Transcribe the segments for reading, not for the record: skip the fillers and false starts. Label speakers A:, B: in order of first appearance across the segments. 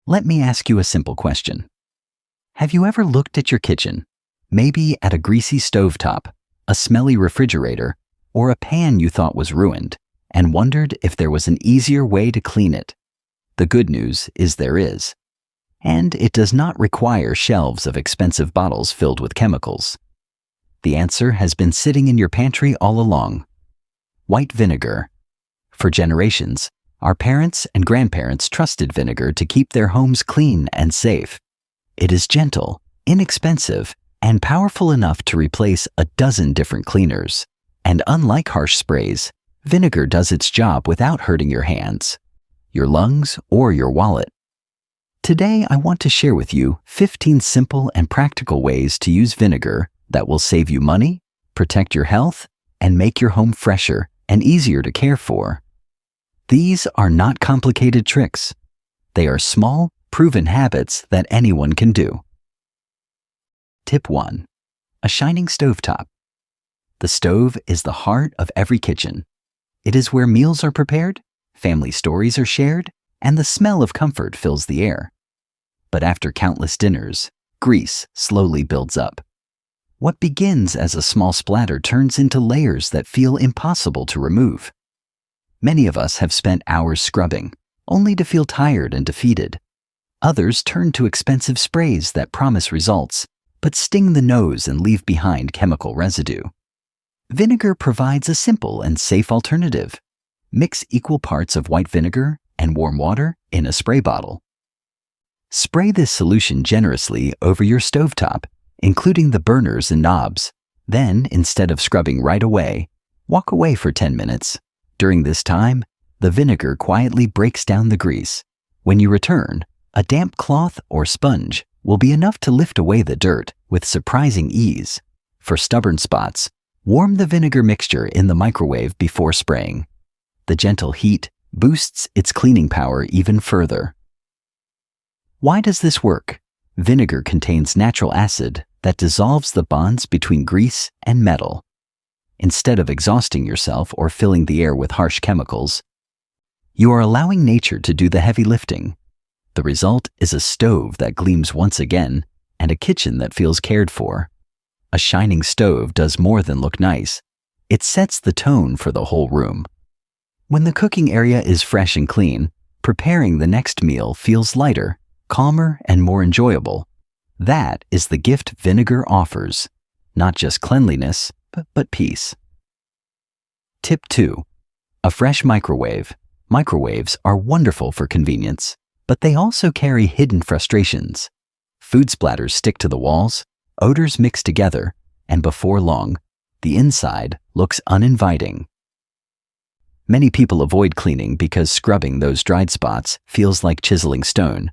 A: Let me ask you a simple question. Have you ever looked at your kitchen, maybe at a greasy stovetop, a smelly refrigerator, or a pan you thought was ruined, and wondered if there was an easier way to clean it? The good news is there is. And it does not require shelves of expensive bottles filled with chemicals. The answer has been sitting in your pantry all along. White vinegar. For generations, our parents and grandparents trusted vinegar to keep their homes clean and safe. It is gentle, inexpensive, and powerful enough to replace a dozen different cleaners. And unlike harsh sprays, vinegar does its job without hurting your hands, your lungs, or your wallet. Today, I want to share with you 15 simple and practical ways to use vinegar that will save you money, protect your health, and make your home fresher and easier to care for. These are not complicated tricks. They are small, proven habits that anyone can do. Tip 1. A shining stovetop. The stove is the heart of every kitchen. It is where meals are prepared, family stories are shared, and the smell of comfort fills the air. But after countless dinners, grease slowly builds up. What begins as a small splatter turns into layers that feel impossible to remove. Many of us have spent hours scrubbing, only to feel tired and defeated. Others turn to expensive sprays that promise results, but sting the nose and leave behind chemical residue. Vinegar provides a simple and safe alternative. Mix equal parts of white vinegar and warm water in a spray bottle. Spray this solution generously over your stovetop, including the burners and knobs. Then, instead of scrubbing right away, walk away for 10 minutes. During this time, the vinegar quietly breaks down the grease. When you return, a damp cloth or sponge will be enough to lift away the dirt with surprising ease. For stubborn spots, warm the vinegar mixture in the microwave before spraying. The gentle heat boosts its cleaning power even further. Why does this work? Vinegar contains natural acid that dissolves the bonds between grease and metal. Instead of exhausting yourself or filling the air with harsh chemicals, you are allowing nature to do the heavy lifting. The result is a stove that gleams once again and a kitchen that feels cared for. A shining stove does more than look nice. It sets the tone for the whole room. When the cooking area is fresh and clean, preparing the next meal feels lighter, calmer, and more enjoyable. That is the gift vinegar offers. Not just cleanliness, but peace. Tip 2. A fresh microwave. Microwaves are wonderful for convenience, but they also carry hidden frustrations. Food splatters stick to the walls, odors mix together, and before long, the inside looks uninviting. Many people avoid cleaning because scrubbing those dried spots feels like chiseling stone,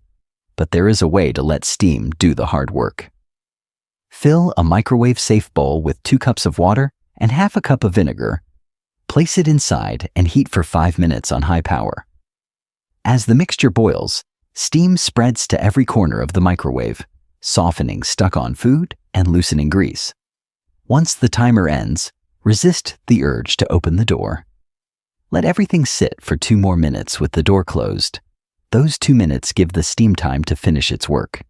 A: but there is a way to let steam do the hard work. Fill a microwave-safe bowl with 2 cups of water and half a cup of vinegar. Place it inside and heat for 5 minutes on high power. As the mixture boils, steam spreads to every corner of the microwave, softening stuck-on food and loosening grease. Once the timer ends, resist the urge to open the door. Let everything sit for 2 more minutes with the door closed. Those 2 minutes give the steam time to finish its work.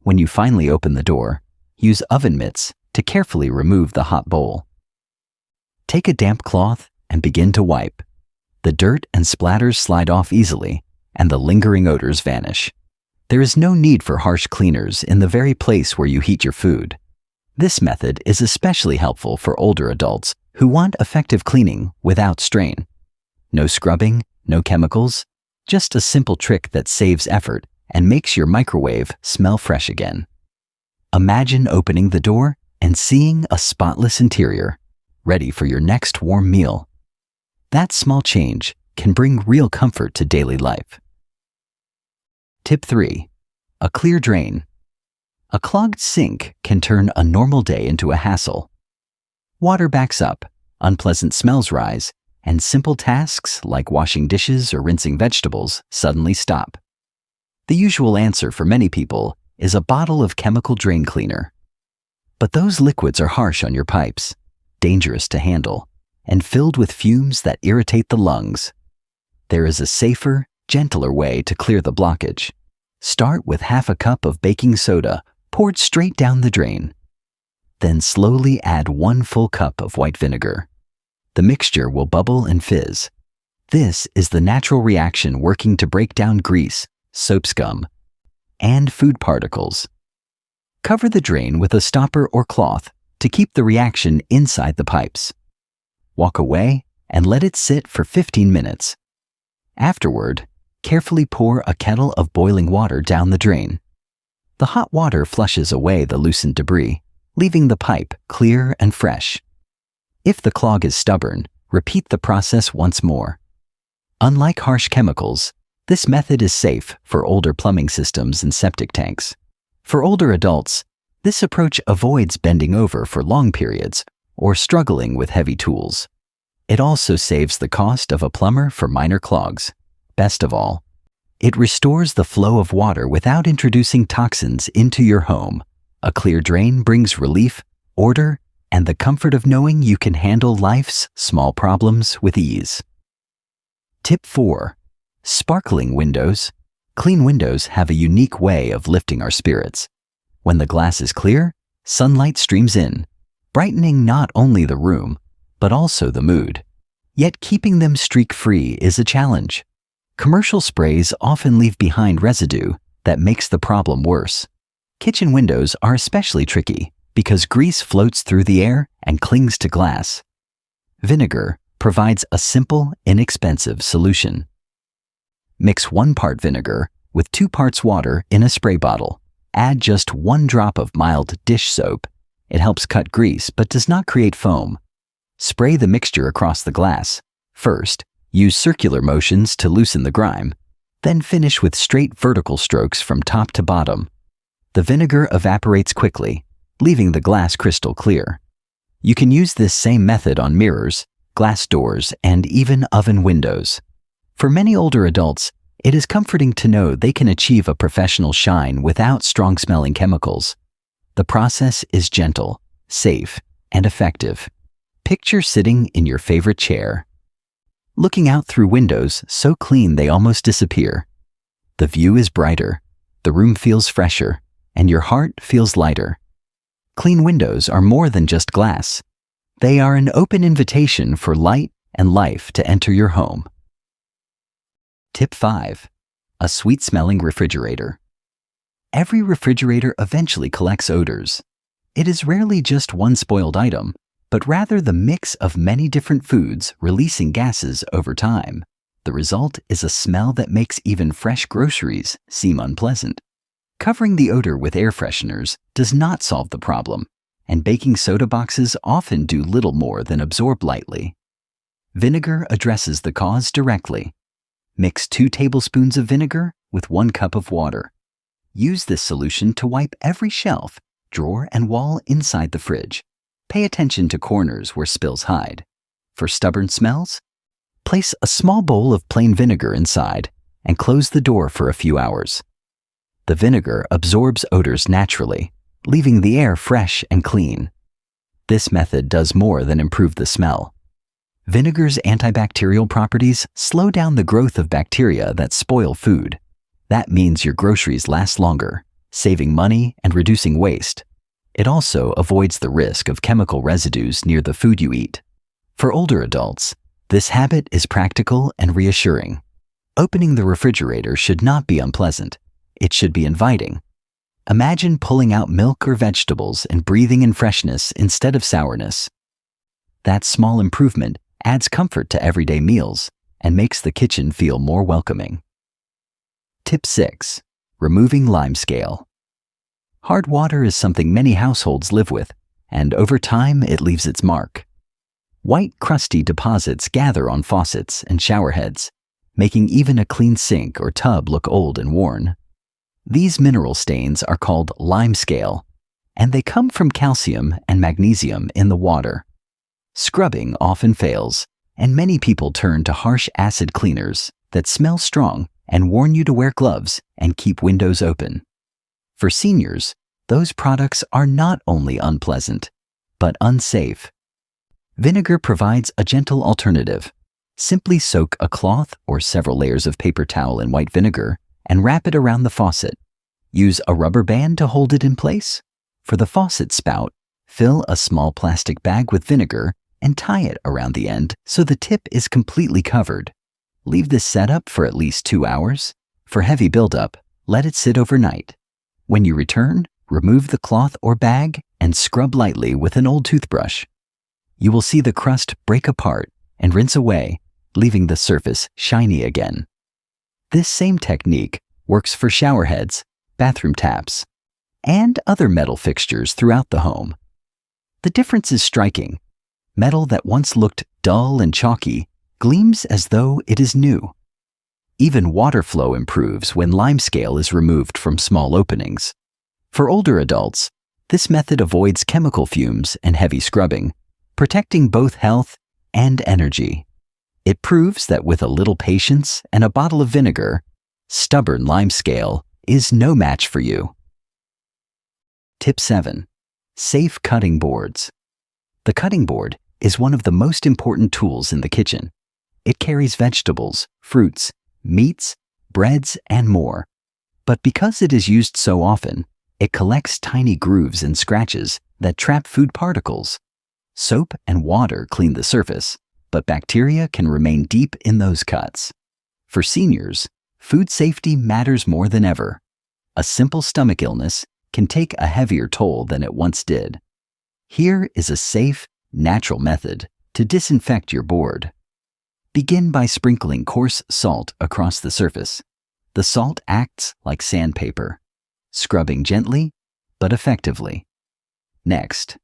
A: When you finally open the door, use oven mitts to carefully remove the hot bowl. Take a damp cloth and begin to wipe. The dirt and splatters slide off easily, and the lingering odors vanish. There is no need for harsh cleaners in the very place where you heat your food. This method is especially helpful for older adults who want effective cleaning without strain. No scrubbing, no chemicals, just a simple trick that saves effort and makes your microwave smell fresh again. Imagine opening the door and seeing a spotless interior, ready for your next warm meal. That small change can bring real comfort to daily life. Tip 3. A clear drain. A clogged sink can turn a normal day into a hassle. Water backs up, unpleasant smells rise, and simple tasks like washing dishes or rinsing vegetables suddenly stop. The usual answer for many people is a bottle of chemical drain cleaner. But those liquids are harsh on your pipes, dangerous to handle, and filled with fumes that irritate the lungs. There is a safer, gentler way to clear the blockage. Start with half a cup of baking soda poured straight down the drain. Then slowly add 1 full cup of white vinegar. The mixture will bubble and fizz. This is the natural reaction working to break down grease, soap scum, and food particles. Cover the drain with a stopper or cloth to keep the reaction inside the pipes. Walk away and let it sit for 15 minutes. Afterward, carefully pour a kettle of boiling water down the drain. The hot water flushes away the loosened debris, leaving the pipe clear and fresh. If the clog is stubborn, repeat the process once more. Unlike harsh chemicals, this method is safe for older plumbing systems and septic tanks. For older adults, this approach avoids bending over for long periods or struggling with heavy tools. It also saves the cost of a plumber for minor clogs. Best of all, it restores the flow of water without introducing toxins into your home. A clear drain brings relief, order, and the comfort of knowing you can handle life's small problems with ease. Tip 4. Sparkling windows. Clean windows have a unique way of lifting our spirits. When the glass is clear, sunlight streams in, brightening not only the room, but also the mood. Yet keeping them streak-free is a challenge. Commercial sprays often leave behind residue that makes the problem worse. Kitchen windows are especially tricky because grease floats through the air and clings to glass. Vinegar provides a simple, inexpensive solution. Mix 1 part vinegar with 2 parts water in a spray bottle. Add just 1 drop of mild dish soap. It helps cut grease but does not create foam. Spray the mixture across the glass. First, use circular motions to loosen the grime. Then finish with straight vertical strokes from top to bottom. The vinegar evaporates quickly, leaving the glass crystal clear. You can use this same method on mirrors, glass doors, and even oven windows. For many older adults, it is comforting to know they can achieve a professional shine without strong-smelling chemicals. The process is gentle, safe, and effective. Picture sitting in your favorite chair, looking out through windows so clean they almost disappear. The view is brighter, the room feels fresher, and your heart feels lighter. Clean windows are more than just glass. They are an open invitation for light and life to enter your home. Tip 5. A sweet-smelling refrigerator. Every refrigerator eventually collects odors. It is rarely just one spoiled item, but rather the mix of many different foods releasing gases over time. The result is a smell that makes even fresh groceries seem unpleasant. Covering the odor with air fresheners does not solve the problem, and baking soda boxes often do little more than absorb lightly. Vinegar addresses the cause directly. Mix 2 tablespoons of vinegar with 1 cup of water. Use this solution to wipe every shelf, drawer, and wall inside the fridge. Pay attention to corners where spills hide. For stubborn smells, place a small bowl of plain vinegar inside and close the door for a few hours. The vinegar absorbs odors naturally, leaving the air fresh and clean. This method does more than improve the smell. Vinegar's antibacterial properties slow down the growth of bacteria that spoil food. That means your groceries last longer, saving money and reducing waste. It also avoids the risk of chemical residues near the food you eat. For older adults, this habit is practical and reassuring. Opening the refrigerator should not be unpleasant. It should be inviting. Imagine pulling out milk or vegetables and breathing in freshness instead of sourness. That small improvement adds comfort to everyday meals and makes the kitchen feel more welcoming. Tip 6. Removing limescale. Hard water is something many households live with, and over time it leaves its mark. White, crusty deposits gather on faucets and shower heads, making even a clean sink or tub look old and worn. These mineral stains are called limescale, and they come from calcium and magnesium in the water. Scrubbing often fails, and many people turn to harsh acid cleaners that smell strong and warn you to wear gloves and keep windows open. For seniors, those products are not only unpleasant, but unsafe. Vinegar provides a gentle alternative. Simply soak a cloth or several layers of paper towel in white vinegar and wrap it around the faucet. Use a rubber band to hold it in place. For the faucet spout, fill a small plastic bag with vinegar and tie it around the end so the tip is completely covered. Leave this setup for at least 2 hours. For heavy buildup, let it sit overnight. When you return, remove the cloth or bag and scrub lightly with an old toothbrush. You will see the crust break apart and rinse away, leaving the surface shiny again. This same technique works for shower heads, bathroom taps, and other metal fixtures throughout the home. The difference is striking. Metal that once looked dull and chalky gleams as though it is new. Even water flow improves when limescale is removed from small openings. For older adults, this method avoids chemical fumes and heavy scrubbing, protecting both health and energy. It proves that with a little patience and a bottle of vinegar, stubborn limescale is no match for you. Tip 7. Safe cutting boards. The cutting board is one of the most important tools in the kitchen. It carries vegetables, fruits, meats, breads, and more. But because it is used so often, it collects tiny grooves and scratches that trap food particles. Soap and water clean the surface, but bacteria can remain deep in those cuts. For seniors, food safety matters more than ever. A simple stomach illness can take a heavier toll than it once did. Here is a safe, natural method to disinfect your board. Begin by sprinkling coarse salt across the surface. The salt acts like sandpaper, scrubbing gently but effectively. Next,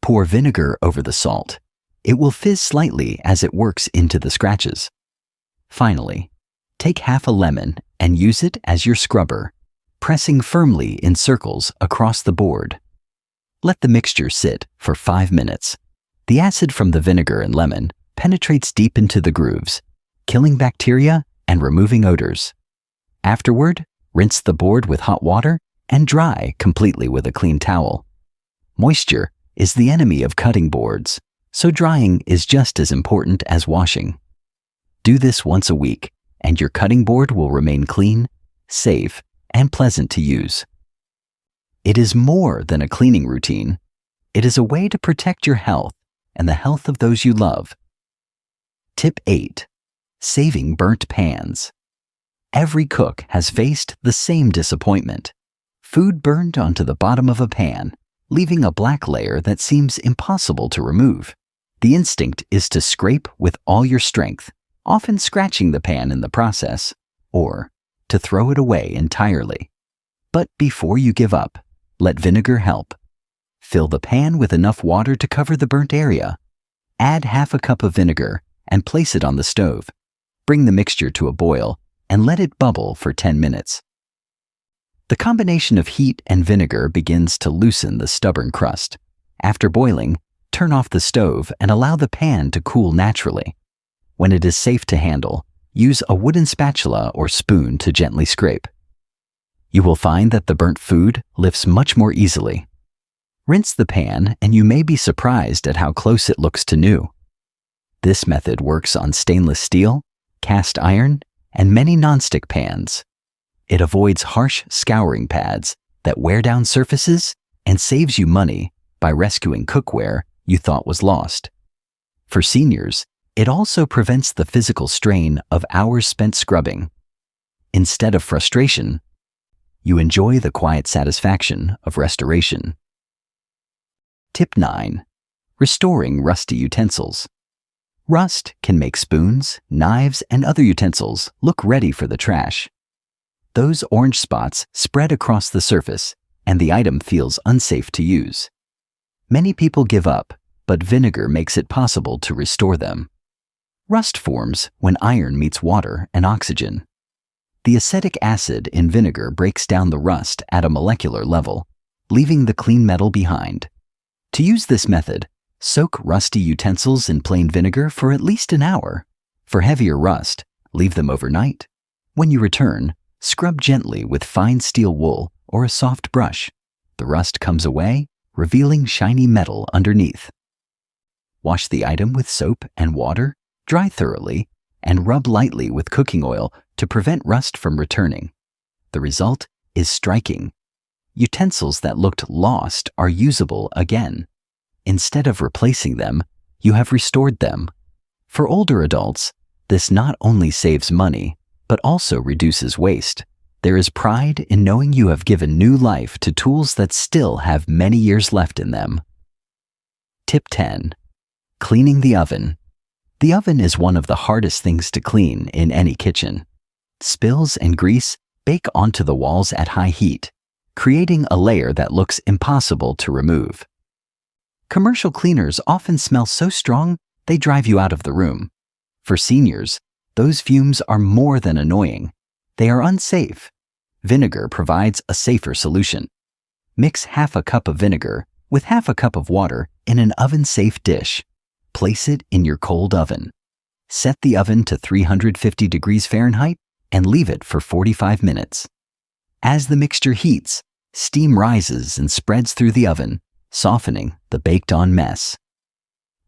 A: pour vinegar over the salt. It will fizz slightly as it works into the scratches. Finally, take half a lemon and use it as your scrubber, pressing firmly in circles across the board. Let the mixture sit for 5 minutes. The acid from the vinegar and lemon penetrates deep into the grooves, killing bacteria and removing odors. Afterward, rinse the board with hot water and dry completely with a clean towel. Moisture is the enemy of cutting boards, so drying is just as important as washing. Do this once a week, and your cutting board will remain clean, safe, and pleasant to use. It is more than a cleaning routine. It is a way to protect your health and the health of those you love. Tip 8. Saving burnt pans. Every cook has faced the same disappointment. Food burned onto the bottom of a pan, leaving a black layer that seems impossible to remove. The instinct is to scrape with all your strength, often scratching the pan in the process, or to throw it away entirely. But before you give up, let vinegar help. Fill the pan with enough water to cover the burnt area. Add half a cup of vinegar and place it on the stove. Bring the mixture to a boil and let it bubble for 10 minutes. The combination of heat and vinegar begins to loosen the stubborn crust. After boiling, turn off the stove and allow the pan to cool naturally. When it is safe to handle, use a wooden spatula or spoon to gently scrape. You will find that the burnt food lifts much more easily. Rinse the pan and you may be surprised at how close it looks to new. This method works on stainless steel, cast iron, and many nonstick pans. It avoids harsh scouring pads that wear down surfaces and saves you money by rescuing cookware you thought was lost. For seniors, it also prevents the physical strain of hours spent scrubbing. Instead of frustration, you enjoy the quiet satisfaction of restoration. Tip 9. Restoring rusty utensils. Rust can make spoons, knives, and other utensils look ready for the trash. Those orange spots spread across the surface, and the item feels unsafe to use. Many people give up, but vinegar makes it possible to restore them. Rust forms when iron meets water and oxygen. The acetic acid in vinegar breaks down the rust at a molecular level, leaving the clean metal behind. To use this method, soak rusty utensils in plain vinegar for at least an hour. For heavier rust, leave them overnight. When you return, scrub gently with fine steel wool or a soft brush. The rust comes away, revealing shiny metal underneath. Wash the item with soap and water, dry thoroughly, and rub lightly with cooking oil to prevent rust from returning. The result is striking. Utensils that looked lost are usable again. Instead of replacing them, you have restored them. For older adults, this not only saves money, but also reduces waste. There is pride in knowing you have given new life to tools that still have many years left in them. Tip 10. Cleaning the oven. The oven is one of the hardest things to clean in any kitchen. Spills and grease bake onto the walls at high heat, creating a layer that looks impossible to remove. Commercial cleaners often smell so strong they drive you out of the room. For seniors, those fumes are more than annoying. They are unsafe. Vinegar provides a safer solution. Mix half a cup of vinegar with half a cup of water in an oven-safe dish. Place it in your cold oven. Set the oven to 350 degrees Fahrenheit and leave it for 45 minutes. As the mixture heats, steam rises and spreads through the oven, softening the baked-on mess.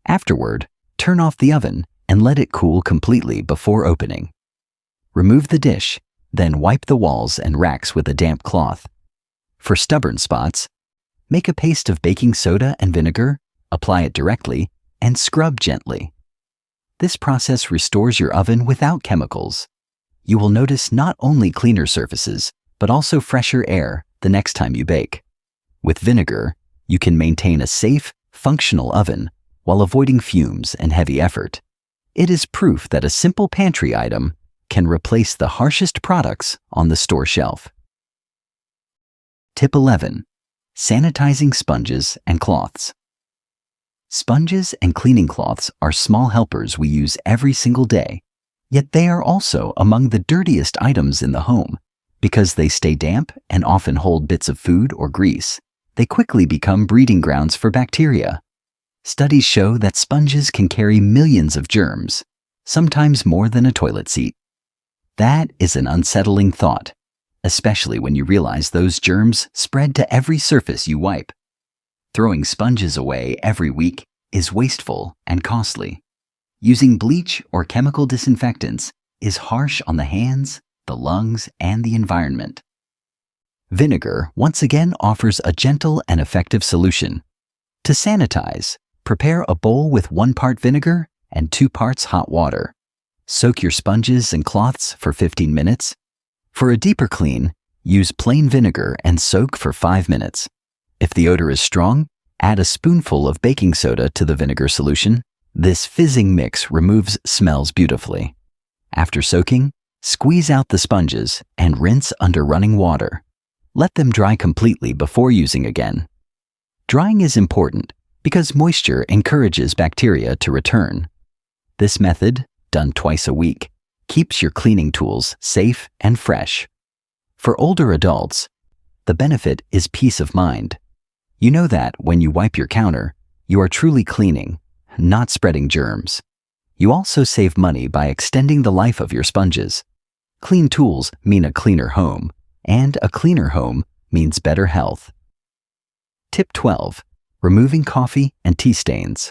A: Afterward, turn off the oven and let it cool completely before opening. Remove the dish, then wipe the walls and racks with a damp cloth. For stubborn spots, make a paste of baking soda and vinegar, apply it directly, and scrub gently. This process restores your oven without chemicals. You will notice not only cleaner surfaces, but also fresher air the next time you bake. With vinegar, you can maintain a safe, functional oven while avoiding fumes and heavy effort. It is proof that a simple pantry item can replace the harshest products on the store shelf. Tip 11. Sanitizing sponges and cloths. Sponges and cleaning cloths are small helpers we use every single day, yet they are also among the dirtiest items in the home. Because they stay damp and often hold bits of food or grease, they quickly become breeding grounds for bacteria. Studies show that sponges can carry millions of germs, sometimes more than a toilet seat. That is an unsettling thought, especially when you realize those germs spread to every surface you wipe. Throwing sponges away every week is wasteful and costly. Using bleach or chemical disinfectants is harsh on the hands, the lungs, and the environment. Vinegar once again offers a gentle and effective solution. To sanitize, prepare a bowl with 1 part vinegar and 2 parts hot water. Soak your sponges and cloths for 15 minutes. For a deeper clean, use plain vinegar and soak for 5 minutes. If the odor is strong, add a spoonful of baking soda to the vinegar solution. This fizzing mix removes smells beautifully. After soaking, squeeze out the sponges and rinse under running water. Let them dry completely before using again. Drying is important because moisture encourages bacteria to return. This method, done twice a week, keeps your cleaning tools safe and fresh. For older adults, the benefit is peace of mind. You know that when you wipe your counter, you are truly cleaning, not spreading germs. You also save money by extending the life of your sponges. Clean tools mean a cleaner home, and a cleaner home means better health. Tip 12. Removing coffee and tea stains.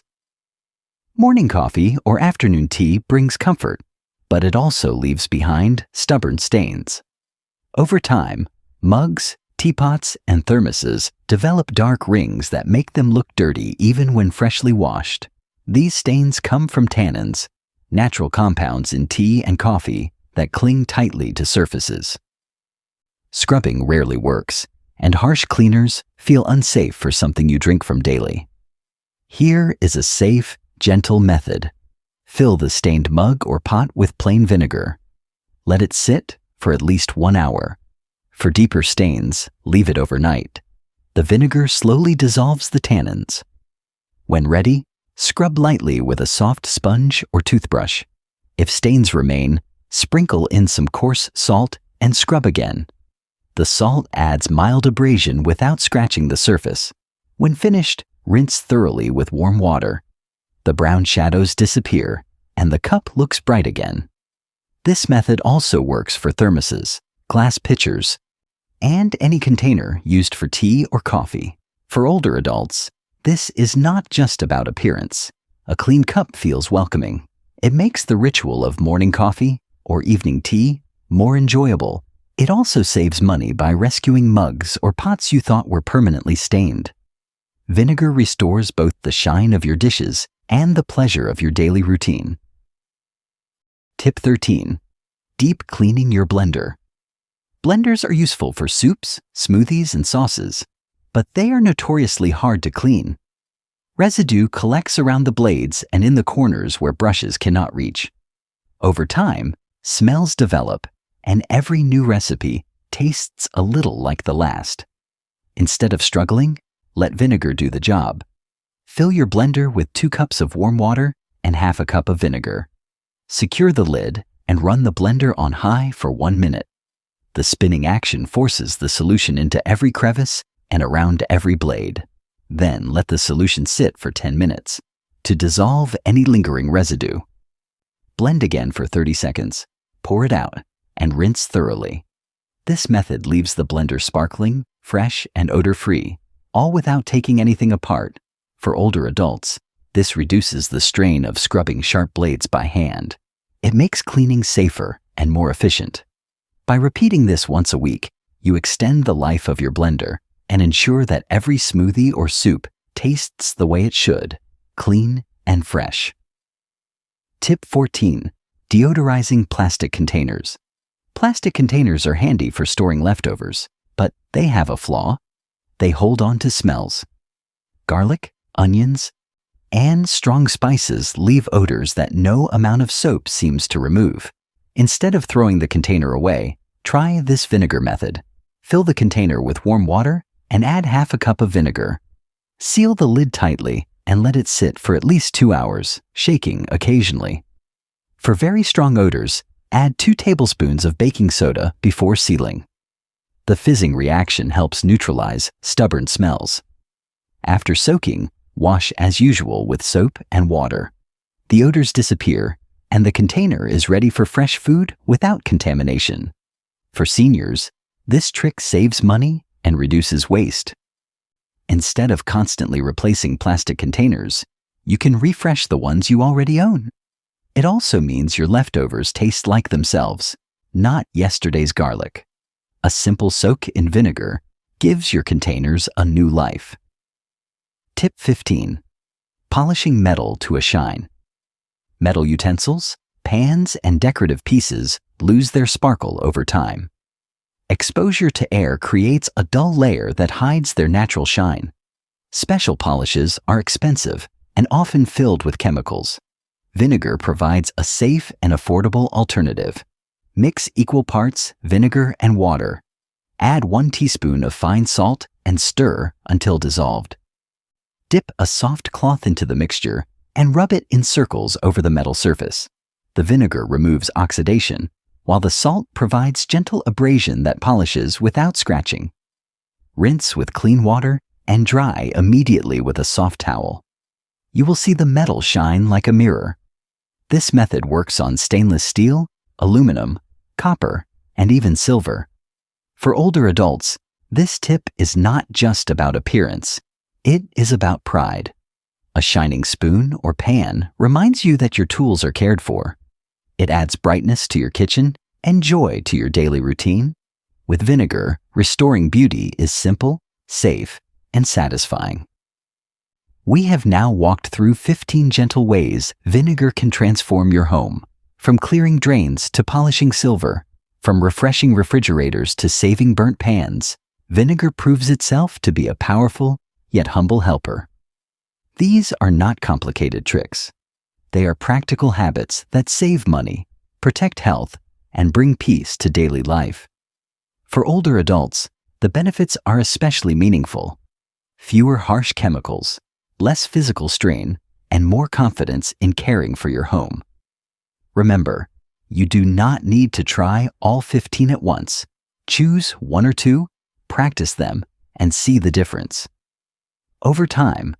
A: Morning coffee or afternoon tea brings comfort, but it also leaves behind stubborn stains. Over time, mugs, teapots, and thermoses develop dark rings that make them look dirty even when freshly washed. These stains come from tannins, natural compounds in tea and coffee that cling tightly to surfaces. Scrubbing rarely works, and harsh cleaners feel unsafe for something you drink from daily. Here is a safe, gentle method. Fill the stained mug or pot with plain vinegar. Let it sit for at least 1 hour. For deeper stains, leave it overnight. The vinegar slowly dissolves the tannins. When ready, scrub lightly with a soft sponge or toothbrush. If stains remain, sprinkle in some coarse salt and scrub again. The salt adds mild abrasion without scratching the surface. When finished, rinse thoroughly with warm water. The brown shadows disappear, and the cup looks bright again. This method also works for thermoses, glass pitchers, and any container used for tea or coffee. For older adults, this is not just about appearance. A clean cup feels welcoming. It makes the ritual of morning coffee or evening tea more enjoyable It also saves money by rescuing mugs or pots you thought were permanently stained. Vinegar restores both the shine of your dishes and the pleasure of your daily routine. Tip 13. Deep cleaning your blender. Blenders are useful for soups, smoothies, and sauces, but they are notoriously hard to clean. Residue collects around the blades and in the corners where brushes cannot reach. Over time, smells develop, and every new recipe tastes a little like the last. Instead of struggling, let vinegar do the job. Fill your blender with 2 cups of warm water and half a cup of vinegar. Secure the lid and run the blender on high for 1 minute. The spinning action forces the solution into every crevice and around every blade. Then let the solution sit for 10 minutes to dissolve any lingering residue. Blend again for 30 seconds, pour it out, and rinse thoroughly. This method leaves the blender sparkling, fresh, and odor-free, all without taking anything apart. For older adults, this reduces the strain of scrubbing sharp blades by hand. It makes cleaning safer and more efficient. By repeating this once a week, you extend the life of your blender and ensure that every smoothie or soup tastes the way it should, clean and fresh. Tip 14. Deodorizing plastic containers. Plastic containers are handy for storing leftovers, but they have a flaw. They hold on to smells. Garlic, onions, and strong spices leave odors that no amount of soap seems to remove. Instead of throwing the container away, try this vinegar method. Fill the container with warm water and add half a cup of vinegar. Seal the lid tightly and let it sit for at least 2 hours, shaking occasionally. For very strong odors, add 2 tablespoons of baking soda before sealing. The fizzing reaction helps neutralize stubborn smells. After soaking, wash as usual with soap and water. The odors disappear, and the container is ready for fresh food without contamination. For seniors, this trick saves money and reduces waste. Instead of constantly replacing plastic containers, you can refresh the ones you already own. It also means your leftovers taste like themselves, not yesterday's garlic. A simple soak in vinegar gives your containers a new life. Tip 15. Polishing metal to a shine. Metal utensils, pans, and decorative pieces lose their sparkle over time. Exposure to air creates a dull layer that hides their natural shine. Special polishes are expensive and often filled with chemicals. Vinegar provides a safe and affordable alternative. Mix equal parts vinegar and water. Add 1 teaspoon of fine salt and stir until dissolved. Dip a soft cloth into the mixture and rub it in circles over the metal surface. The vinegar removes oxidation, while the salt provides gentle abrasion that polishes without scratching. Rinse with clean water and dry immediately with a soft towel. You will see the metal shine like a mirror. This method works on stainless steel, aluminum, copper, and even silver. For older adults, this tip is not just about appearance. It is about pride. A shining spoon or pan reminds you that your tools are cared for. It adds brightness to your kitchen and joy to your daily routine. With vinegar, restoring beauty is simple, safe, and satisfying. We have now walked through 15 gentle ways vinegar can transform your home. From clearing drains to polishing silver, from refreshing refrigerators to saving burnt pans, vinegar proves itself to be a powerful yet humble helper. These are not complicated tricks. They are practical habits that save money, protect health, and bring peace to daily life. For older adults, the benefits are especially meaningful. Fewer harsh chemicals, less physical strain, and more confidence in caring for your home. Remember, you do not need to try all 15 at once. Choose 1 or 2, practice them, and see the difference. Over time,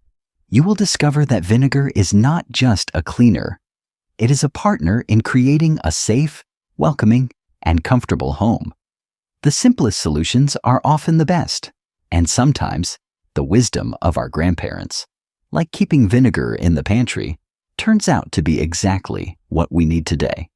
A: you will discover that vinegar is not just a cleaner. It is a partner in creating a safe, welcoming, and comfortable home. The simplest solutions are often the best, and sometimes the wisdom of our grandparents, like keeping vinegar in the pantry, turns out to be exactly what we need today.